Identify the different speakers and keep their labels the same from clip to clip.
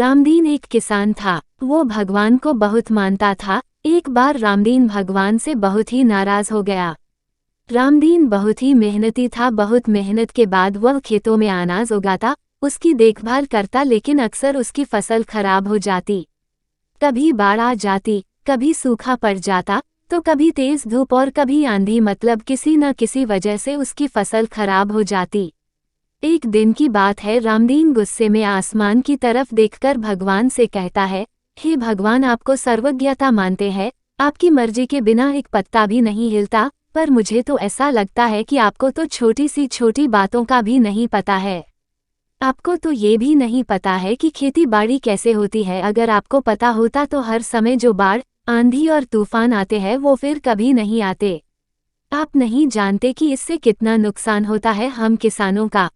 Speaker 1: रामदीन एक किसान था। वो भगवान को बहुत मानता था। एक बार रामदीन भगवान से बहुत ही नाराज हो गया। रामदीन बहुत ही मेहनती था। बहुत मेहनत के बाद वह खेतों में अनाज उगाता, उसकी देखभाल करता, लेकिन अक्सर उसकी फसल खराब हो जाती। कभी बाढ़ आ जाती, कभी सूखा पड़ जाता, तो कभी तेज धूप और कभी आंधी, मतलब किसी न किसी वजह से उसकी फसल खराब हो जाती। एक दिन की बात है, रामदीन गुस्से में आसमान की तरफ देखकर भगवान से कहता है, हे भगवान, आपको सर्वज्ञता मानते हैं, आपकी मर्जी के बिना एक पत्ता भी नहीं हिलता, पर मुझे तो ऐसा लगता है कि आपको तो छोटी सी छोटी बातों का भी नहीं पता है। आपको तो ये भी नहीं पता है कि खेती बाड़ी कैसे होती है। अगर आपको पता होता तो हर समय जो बाढ़, आंधी और तूफान आते हैं वो फिर कभी नहीं आते। आप नहीं जानते कि इससे कितना नुकसान होता है हम किसानों का।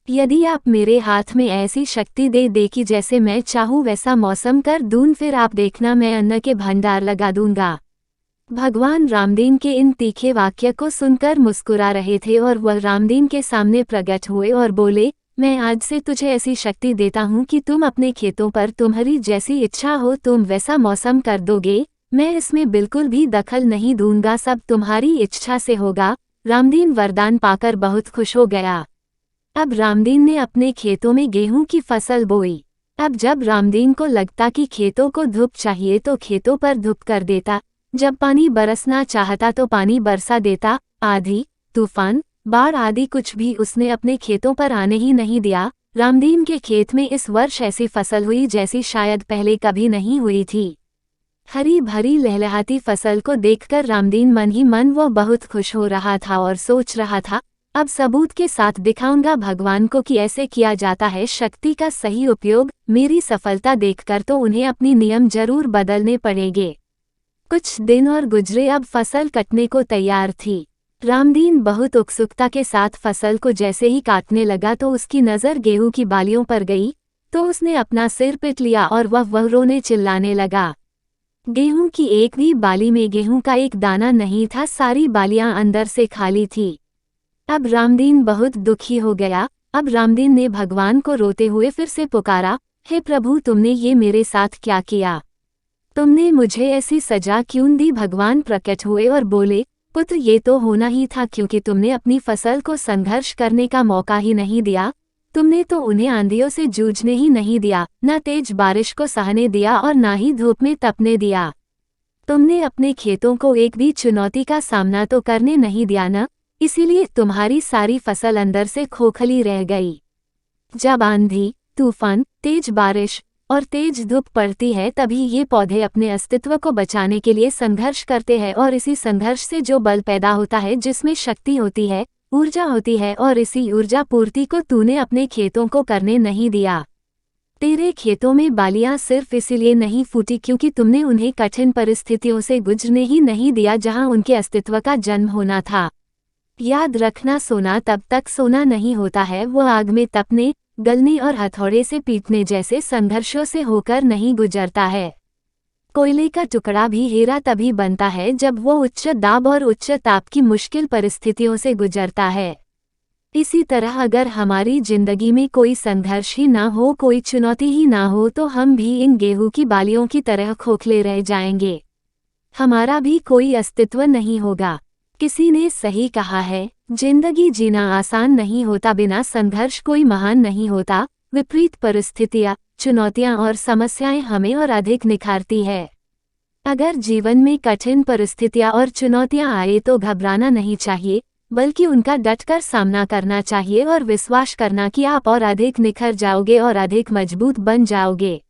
Speaker 1: यदि आप मेरे हाथ में ऐसी शक्ति दे दे कि जैसे मैं चाहूँ वैसा मौसम कर दूं, फिर आप देखना मैं अन्न के भंडार लगा दूंगा। भगवान रामदीन के इन तीखे वाक्य को सुनकर मुस्कुरा रहे थे और वह रामदीन के सामने प्रकट हुए और बोले, मैं आज से तुझे ऐसी शक्ति देता हूँ कि तुम अपने खेतों पर तुम्हारी जैसी इच्छा हो तुम वैसा मौसम कर दोगे। मैं इसमें बिल्कुल भी दखल नहीं दूंगा, सब तुम्हारी इच्छा से होगा। रामदीन वरदान पाकर बहुत खुश हो गया। अब रामदीन ने अपने खेतों में गेहूं की फसल बोई। अब जब रामदीन को लगता कि खेतों को धूप चाहिए तो खेतों पर धूप कर देता, जब पानी बरसना चाहता तो पानी बरसा देता। आंधी, तूफान, बाढ़ आदि कुछ भी उसने अपने खेतों पर आने ही नहीं दिया। रामदीन के खेत में इस वर्ष ऐसी फसल हुई जैसी शायद पहले कभी नहीं हुई थी। हरी भरी लहलहाती फसल को देखकर रामदीन मन ही मन वो बहुत खुश हो रहा था और सोच रहा था, अब सबूत के साथ दिखाऊंगा भगवान को कि ऐसे किया जाता है शक्ति का सही उपयोग। मेरी सफलता देखकर तो उन्हें अपनी नियम जरूर बदलने पड़ेंगे। कुछ दिन और गुजरे, अब फसल कटने को तैयार थी। रामदीन बहुत उत्सुकता के साथ फसल को जैसे ही काटने लगा तो उसकी नज़र गेहूं की बालियों पर गई, तो उसने अपना सिर पीट लिया और वह रोने चिल्लाने लगा। गेहूं की एक भी बाली में गेहूं का एक दाना नहीं था, सारी बालियां अंदर से खाली थी। अब रामदीन बहुत दुखी हो गया। अब रामदीन ने भगवान को रोते हुए फिर से पुकारा, हे प्रभु, तुमने ये मेरे साथ क्या किया? तुमने मुझे ऐसी सजा क्यों दी? भगवान प्रकट हुए और बोले, पुत्र, ये तो होना ही था क्योंकि तुमने अपनी फसल को संघर्ष करने का मौका ही नहीं दिया। तुमने तो उन्हें आंधियों से जूझने ही नहीं दिया, न तेज बारिश को सहने दिया और न ही धूप में तपने दिया। तुमने अपने खेतों को एक भी चुनौती का सामना तो करने नहीं दिया न, इसीलिए तुम्हारी सारी फसल अंदर से खोखली रह गई। जब आंधी, तूफान, तेज बारिश और तेज धूप पड़ती है तभी ये पौधे अपने अस्तित्व को बचाने के लिए संघर्ष करते हैं, और इसी संघर्ष से जो बल पैदा होता है, जिसमें शक्ति होती है, ऊर्जा होती है, और इसी ऊर्जा पूर्ति को तूने अपने खेतों को करने नहीं दिया। तेरे खेतों में बालियां सिर्फ इसीलिए नहीं फूटी क्योंकि तुमने उन्हें कठिन परिस्थितियों से गुजरने ही नहीं दिया जहां उनके अस्तित्व का जन्म होना था। याद रखना, सोना तब तक सोना नहीं होता है, वो आग में तपने, गलने और हथौड़े से पीटने जैसे संघर्षों से होकर नहीं गुजरता है। कोयले का टुकड़ा भी हीरा तभी बनता है जब वो उच्च दाब और उच्च ताप की मुश्किल परिस्थितियों से गुजरता है। इसी तरह अगर हमारी जिंदगी में कोई संघर्ष ही ना हो, कोई चुनौती ही ना हो, तो हम भी इन गेहूं की बालियों की तरह खोखले रह जाएंगे। हमारा भी कोई अस्तित्व नहीं होगा। किसी ने सही कहा है, जिंदगी जीना आसान नहीं होता, बिना संघर्ष कोई महान नहीं होता। विपरीत परिस्थितियां, चुनौतियां और समस्याएं हमें और अधिक निखारती है। अगर जीवन में कठिन परिस्थितियां और चुनौतियां आए तो घबराना नहीं चाहिए, बल्कि उनका डटकर सामना करना चाहिए और विश्वास करना कि आप और अधिक निखर जाओगे और अधिक मजबूत बन जाओगे।